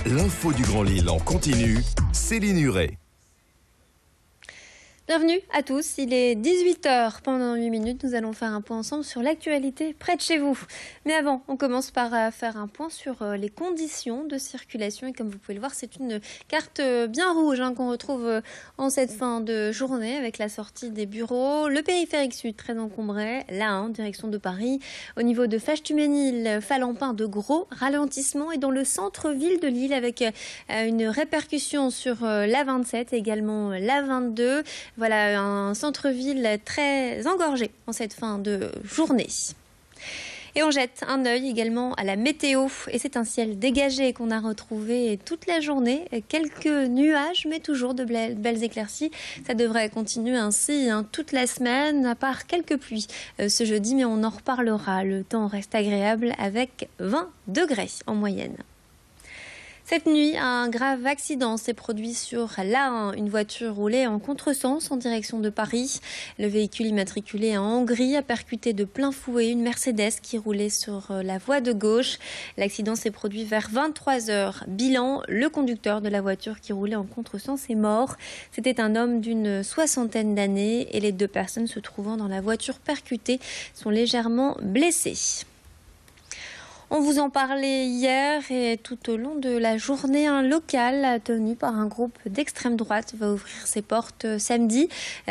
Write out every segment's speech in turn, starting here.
L'info du Grand Lille en continu, Céline Huret. Bienvenue à tous, il est 18h. Pendant 8 minutes, nous allons faire un point ensemble sur l'actualité près de chez vous. Mais avant, on commence par faire un point sur les conditions de circulation. Et comme vous pouvez le voir, c'est une carte bien rouge qu'on retrouve en cette fin de journée avec la sortie des bureaux. Le périphérique sud très encombré, là, en direction de Paris. Au niveau de Fâche-Tuménil, Falampin, de gros ralentissements. Et dans le centre-ville de Lille avec une répercussion sur la 27 et également la 22. Voilà un centre-ville très engorgé en cette fin de journée. Et on jette un œil également à la météo. Et c'est un ciel dégagé qu'on a retrouvé toute la journée. Quelques nuages, mais toujours de belles éclaircies. Ça devrait continuer ainsi toute la semaine, à part quelques pluies ce jeudi, mais on en reparlera. Le temps reste agréable avec 20 degrés en moyenne. Cette nuit, un grave accident s'est produit sur l'A1. Une voiture roulait en contresens en direction de Paris. Le véhicule immatriculé en Hongrie a percuté de plein fouet une Mercedes qui roulait sur la voie de gauche. L'accident s'est produit vers 23h. Bilan, le conducteur de la voiture qui roulait en contresens est mort. C'était un homme d'une 60aine d'années et les 2 personnes se trouvant dans la voiture percutée sont légèrement blessées. On vous en parlait hier et tout au long de la journée, un local tenu par un groupe d'extrême droite va ouvrir ses portes samedi.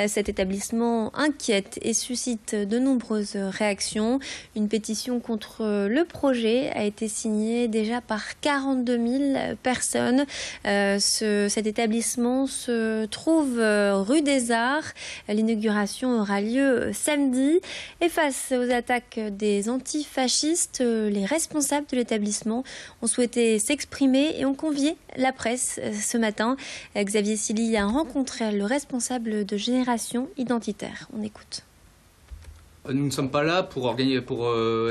Cet établissement inquiète et suscite de nombreuses réactions. Une pétition contre le projet a été signée déjà par 42 000 personnes. Cet établissement se trouve rue des Arts. L'inauguration aura lieu samedi. Et face aux attaques des antifascistes, les responsables de l'établissement ont souhaité s'exprimer et ont convié la presse ce matin. Xavier Silly a rencontré le responsable de Génération Identitaire. On écoute. Nous ne sommes pas là pour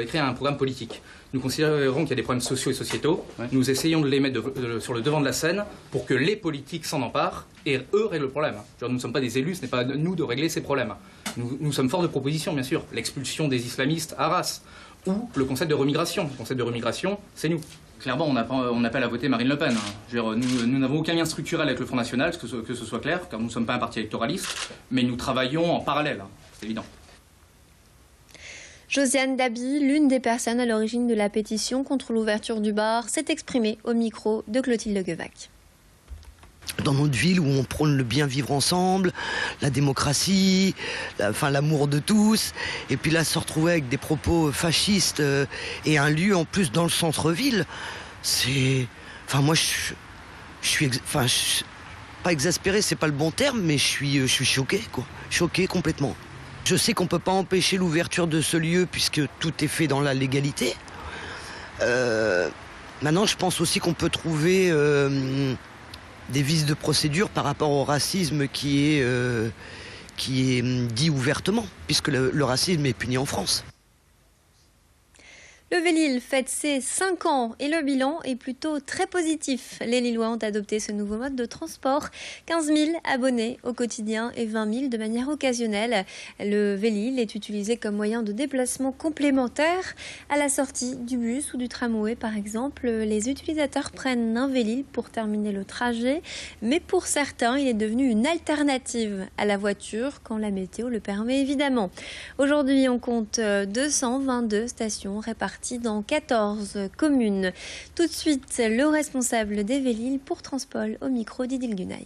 écrire un programme politique. Nous considérons qu'il y a des problèmes sociaux et sociétaux. Nous essayons de les mettre sur le devant de la scène pour que les politiques s'en emparent et eux règlent le problème. Nous ne sommes pas des élus, ce n'est pas à nous de régler ces problèmes. Nous sommes forts de propositions, bien sûr. L'expulsion des islamistes à Arras ou le concept de remigration. Le concept de remigration, c'est nous. Clairement, on appelle à voter Marine Le Pen. Nous n'avons aucun lien structurel avec le Front National, que ce soit clair, car nous ne sommes pas un parti électoraliste, mais nous travaillons en parallèle, c'est évident. Josiane Dabi, l'une des personnes à l'origine de la pétition contre l'ouverture du bar, s'est exprimée au micro de Clotilde Guevac. Dans notre ville où on prône le bien vivre ensemble, la démocratie, l'amour de tous, et puis là se retrouver avec des propos fascistes et un lieu en plus dans le centre-ville, c'est... moi je suis... pas exaspéré, c'est pas le bon terme, mais je suis choqué, quoi. Choqué complètement. Je sais qu'on peut pas empêcher l'ouverture de ce lieu puisque tout est fait dans la légalité. Maintenant, je pense aussi qu'on peut trouver des vices de procédure par rapport au racisme qui est dit ouvertement, puisque le racisme est puni en France. Le Vélil fête ses 5 ans et le bilan est plutôt très positif. Les Lillois ont adopté ce nouveau mode de transport. 15 000 abonnés au quotidien et 20 000 de manière occasionnelle. Le Vélil est utilisé comme moyen de déplacement complémentaire. À la sortie du bus ou du tramway, par exemple, les utilisateurs prennent un Vélil pour terminer le trajet. Mais pour certains, il est devenu une alternative à la voiture quand la météo le permet évidemment. Aujourd'hui, on compte 222 stations réparties dans 14 communes. Tout de suite, le responsable des Vélil pour Transpol au micro d'Idil Gunaï.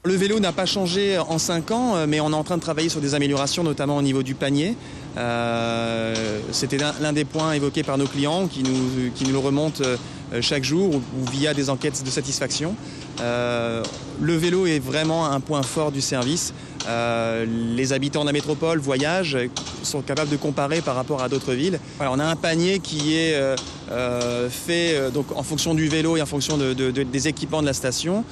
Le vélo n'a pas changé en 5 ans, mais on est en train de travailler sur des améliorations, notamment au niveau du panier. C'était l'un des points évoqués par nos clients qui nous le remontent chaque jour ou via des enquêtes de satisfaction. Le vélo est vraiment un point fort du service. Les habitants de la métropole voyagent, sont capables de comparer par rapport à d'autres villes. Voilà, on a un panier qui est fait donc, en fonction du vélo et en fonction des équipements de la station.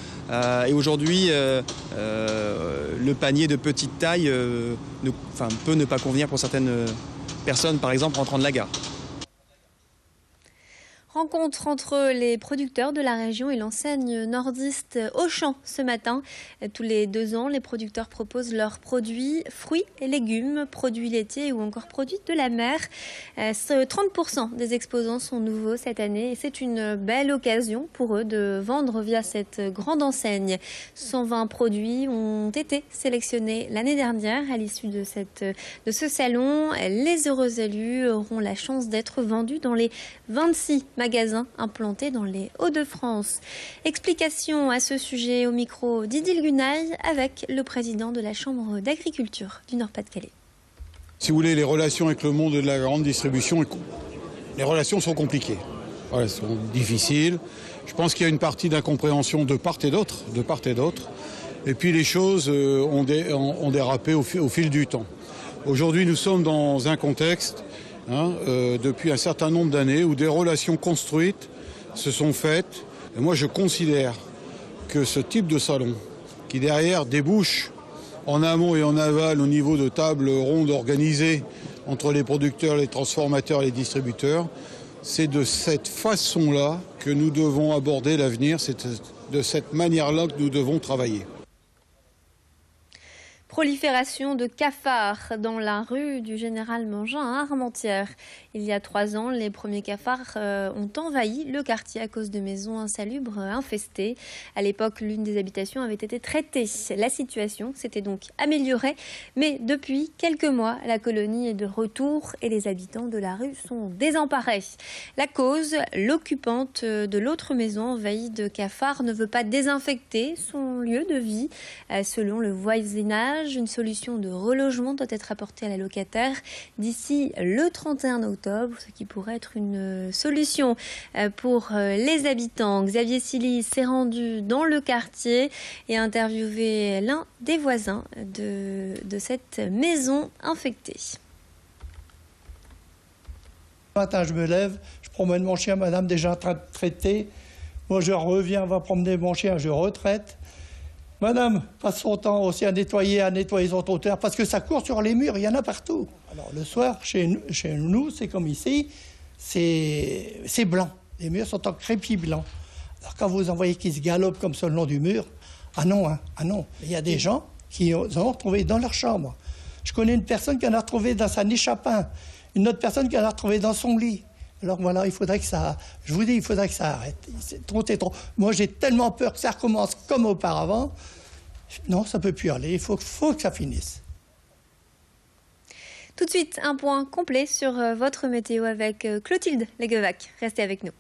Et aujourd'hui, le panier de petite taille peut ne pas convenir pour certaines personnes, par exemple rentrant de la gare. Rencontre entre les producteurs de la région et l'enseigne nordiste Auchan ce matin. Tous les 2 ans, les producteurs proposent leurs produits, fruits et légumes, produits laitiers ou encore produits de la mer. 30% des exposants sont nouveaux cette année et c'est une belle occasion pour eux de vendre via cette grande enseigne. 120 produits ont été sélectionnés l'année dernière à l'issue de ce salon. Les heureux élus auront la chance d'être vendus dans les 26 magasins implantés dans les Hauts-de-France. Explication à ce sujet au micro d'Idil Gunaï avec le président de la Chambre d'agriculture du Nord-Pas-de-Calais. Si vous voulez, les relations avec le monde de la grande distribution, les relations sont compliquées. Elles sont difficiles. Je pense qu'il y a une partie d'incompréhension de part et d'autre. Et puis les choses ont dérapé au fil du temps. Aujourd'hui, nous sommes dans un contexte depuis un certain nombre d'années où des relations construites se sont faites. Et moi, je considère que ce type de salon, qui derrière débouche en amont et en aval au niveau de tables rondes organisées entre les producteurs, les transformateurs et les distributeurs, c'est de cette façon-là que nous devons aborder l'avenir, c'est de cette manière-là que nous devons travailler. Prolifération de cafards dans la rue du Général Mangin à Armentières. Il y a 3 ans, les premiers cafards ont envahi le quartier à cause de maisons insalubres infestées. À l'époque, l'une des habitations avait été traitée. La situation s'était donc améliorée, mais depuis quelques mois, la colonie est de retour et les habitants de la rue sont désemparés. La cause, l'occupante de l'autre maison envahie de cafards ne veut pas désinfecter son lieu de vie. Selon le voisinage, une solution de relogement doit être apportée à la locataire d'ici le 31 octobre, ce qui pourrait être une solution pour les habitants. Xavier Silly s'est rendu dans le quartier et a interviewé l'un des voisins de cette maison infectée. Le matin, je me lève, je promène mon chien, madame déjà en train de traiter. Moi, je reviens, va promener mon chien, je retraite. Madame passe son temps aussi à nettoyer son trottoir, parce que ça court sur les murs, il y en a partout. Alors le soir, chez nous, c'est comme ici, c'est blanc. Les murs sont en crépi blanc. Alors quand vous en voyez qui se galopent comme ça le long du mur, ah non. Il y a des gens qui en ont retrouvé dans leur chambre. Je connais une personne qui en a retrouvé dans sa niche à pain, une autre personne qui en a retrouvé dans son lit. Alors voilà, il faudrait que ça arrête. C'est trop. Moi, j'ai tellement peur que ça recommence comme auparavant. Non, ça ne peut plus aller. Il faut que ça finisse. Tout de suite, un point complet sur votre météo avec Clotilde Leguevac. Restez avec nous.